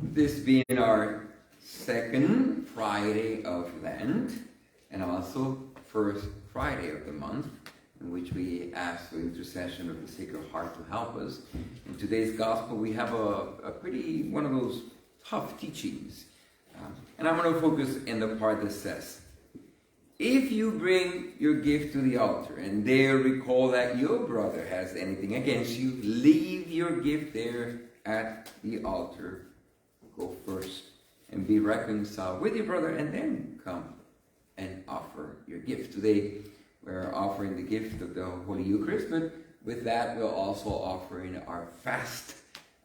This being our second Friday of Lent, and also first Friday of the month, in which we ask for intercession of the Sacred Heart to help us. In today's Gospel, we have one of those tough teachings. And I'm going to focus in the part that says, if you bring your gift to the altar and there recall that your brother has anything against you, leave your gift there at the altar. Go first and be reconciled with your brother and then come and offer your gift. Today we're offering the gift of the Holy Eucharist, but with that we're also offering our fast,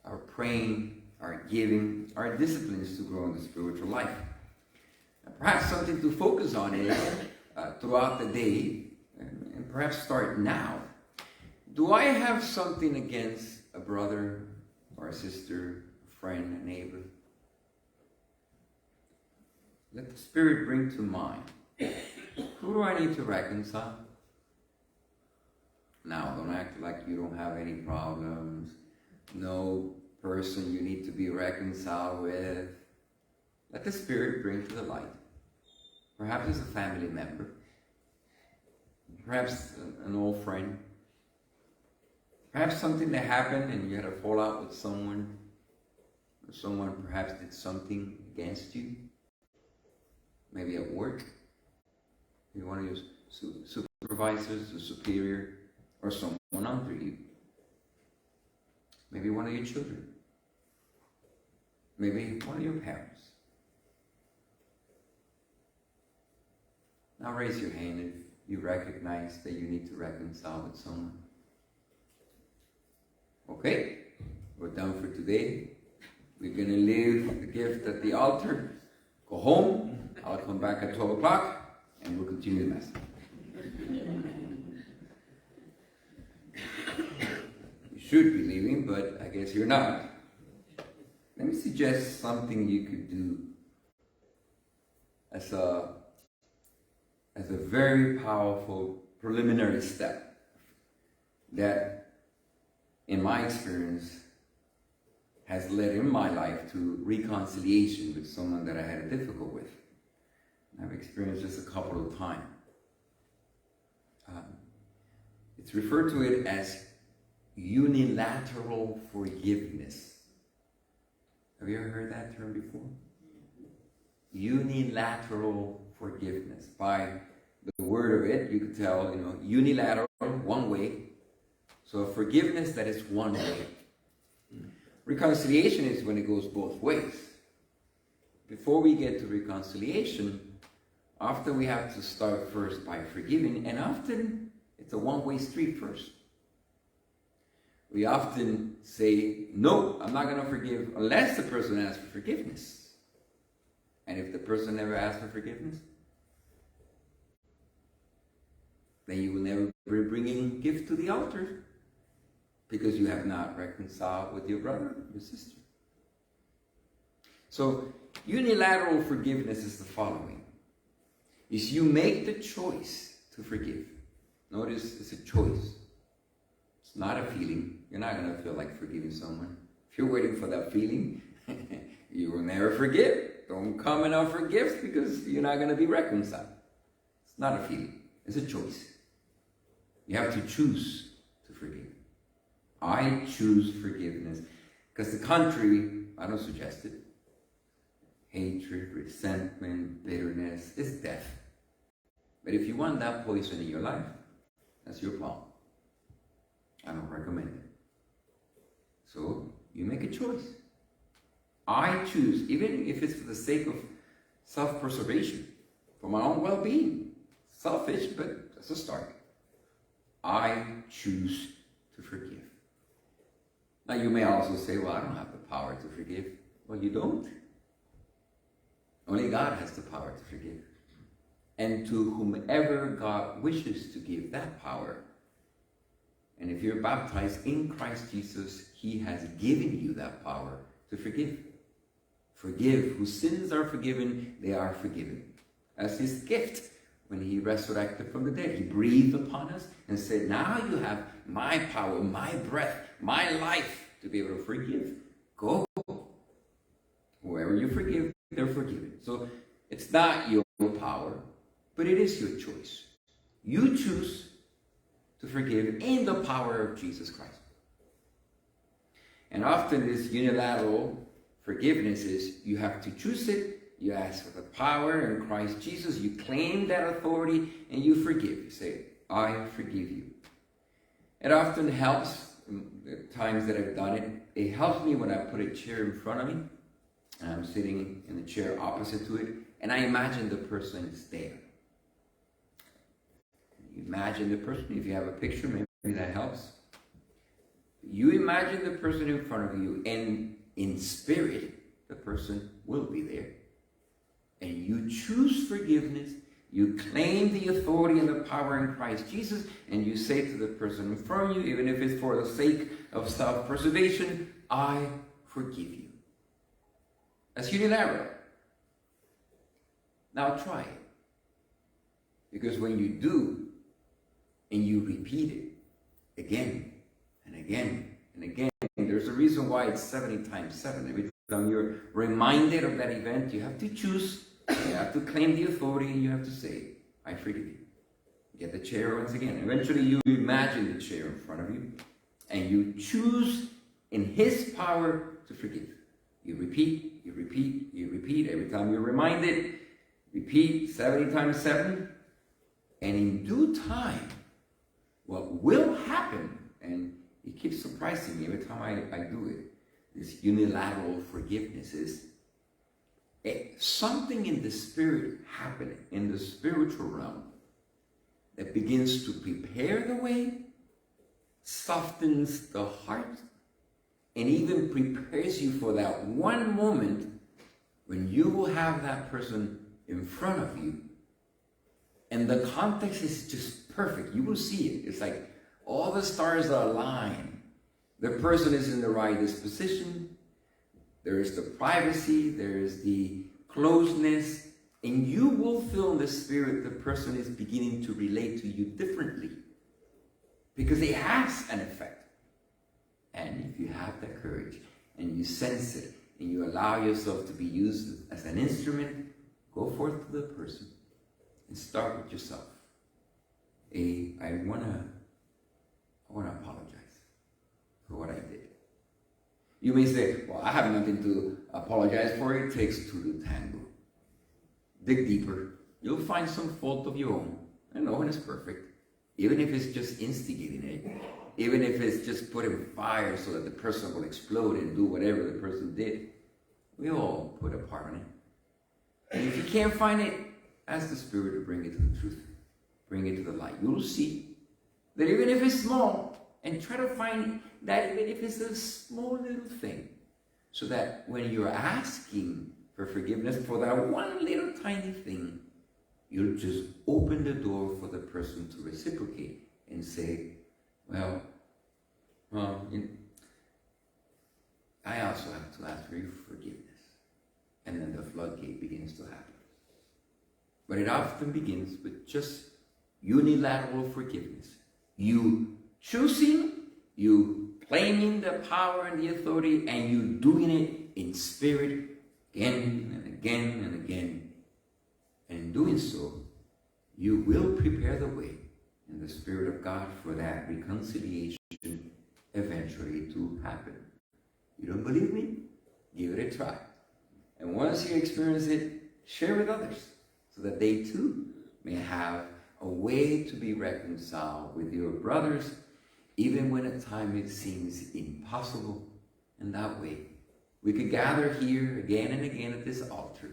our praying, our giving, our disciplines to grow in the spiritual life. Perhaps something to focus on is throughout the day, and perhaps start now. Do I have something against a brother or a sister, a friend, a neighbor? Let the Spirit bring to mind. Who do I need to reconcile? Now, don't act like you don't have any problems. No person you need to be reconciled with. Let the Spirit bring to the light. Perhaps it's a family member. Perhaps an old friend. Perhaps something that happened and you had a fallout with someone. Or someone perhaps did something against you. Maybe at work. Maybe one of your supervisors, a superior, or someone under you. Maybe one of your children. Maybe one of your parents. Now raise your hand if you recognize that you need to reconcile with someone. Okay, we're done for today. We're going to leave the gift at the altar, go home. I'll come back at 12 o'clock and we'll continue the message. You should be leaving, but I guess you're not. Let me suggest something you could do as a very powerful preliminary step that, in my experience, has led in my life to reconciliation with someone that I had it difficult with. I've experienced this a couple of times. It's referred to it as unilateral forgiveness. Have you ever heard that term before? Unilateral forgiveness. By the word of it, you could tell, unilateral, one way. So forgiveness that is one way. Reconciliation is when it goes both ways. Before we get to reconciliation, often we have to start first by forgiving, and often it's a one-way street first. We often say, no, I'm not going to forgive unless the person asks for forgiveness. And if the person never asks for forgiveness, then you will never be bringing gift to the altar because you have not reconciled with your brother, your sister. So unilateral forgiveness is the following. Is you make the choice to forgive. Notice it's a choice. It's not a feeling. You're not going to feel like forgiving someone. If you're waiting for that feeling, you will never forgive. Don't come and offer gifts because you're not going to be reconciled. It's not a feeling. It's a choice. You have to choose to forgive. I choose forgiveness. Because the contrary, I don't suggest it. Hatred, resentment, bitterness is death. But if you want that poison in your life, that's your problem. I don't recommend it. So you make a choice. I choose, even if it's for the sake of self-preservation, for my own well-being. Selfish, but that's a start. I choose to forgive. Now you may also say, well, I don't have the power to forgive. Well, you don't. Only God has the power to forgive. And to whomever God wishes to give that power. And if you're baptized in Christ Jesus, He has given you that power to forgive. Forgive. Whose sins are forgiven, they are forgiven. As His gift. When He resurrected from the dead, He breathed upon us and said, now you have my power, my breath, my life to be able to forgive. Go. So it's not your power, but it is your choice. You choose to forgive in the power of Jesus Christ. And often this unilateral forgiveness is you have to choose it. You ask for the power in Christ Jesus. You claim that authority and you forgive. You say, I forgive you. It often helps, the times that I've done it, it helps me when I put a chair in front of me and I'm sitting in the chair opposite to it and I imagine the person is there. You imagine the person. If you have a picture, maybe that helps. You imagine the person in front of you and in spirit, the person will be there. And you choose forgiveness. You claim the authority and the power in Christ Jesus, and you say to the person in front of you, even if it's for the sake of self-preservation, I forgive you. That's unilateral. Now try it. Because when you do, and you repeat it again and again and again, there's a reason why it's 70 times 7. Every time you're reminded of that event, you have to choose. You have to claim the authority and you have to say, I forgive you. Get the chair once again. Eventually you imagine the chair in front of you and you choose in His power to forgive. You repeat, you repeat, you repeat. Every time you're reminded, repeat 70 times 7. And in due time, what will happen, and it keeps surprising me every time I do it, this unilateral forgiveness is something in the spirit happening, in the spiritual realm, that begins to prepare the way, softens the heart, and even prepares you for that one moment when you will have that person in front of you. And the context is just perfect. You will see it. It's like all the stars are aligned. The person is in the right disposition. There is the privacy. There is the closeness. And you will feel in the spirit the person is beginning to relate to you differently. Because it has an effect. And if you have that courage and you sense it and you allow yourself to be used as an instrument, go forth to the person and start with yourself. I want to apologize for what I did. You may say, well, I have nothing to apologize for. It takes two to tango. Dig deeper. You'll find some fault of your own. And no one is perfect. Even if it's just instigating it. Even if it's just putting fire so that the person will explode and do whatever the person did. We all put a part in it. And if you can't find it, ask the Spirit to bring it to the truth. Bring it to the light. You'll see that even if it's small, and try to find that even if it's a small little thing, so that when you're asking for forgiveness for that one little tiny thing, you'll just open the door for the person to reciprocate and say, well, I also have to ask for your forgiveness. And then the floodgate begins to happen. But it often begins with just unilateral forgiveness. You choosing, you claiming the power and the authority, and you doing it in spirit again and again and again. And in doing so, you will prepare the way in the Spirit of God for that reconciliation eventually to happen. You don't believe me? Give it a try. And once you experience it, share with others so that they too may have a way to be reconciled with your brothers, even when at times it seems impossible. And that way, we could gather here again and again at this altar,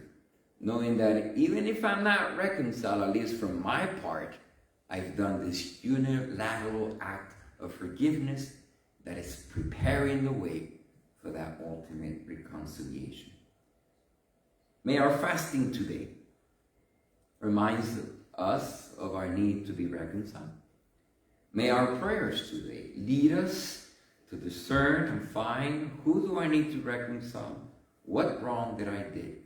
knowing that even if I'm not reconciled, at least from my part, I've done this unilateral act of forgiveness that is preparing the way for that ultimate reconciliation. May our fasting today remind us of our need to be reconciled. May our prayers today lead us to discern and find who do I need to reconcile, what wrong did I do.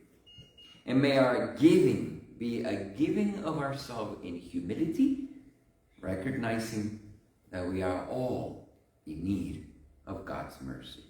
And may our giving be a giving of ourselves in humility, recognizing that we are all in need of God's mercy.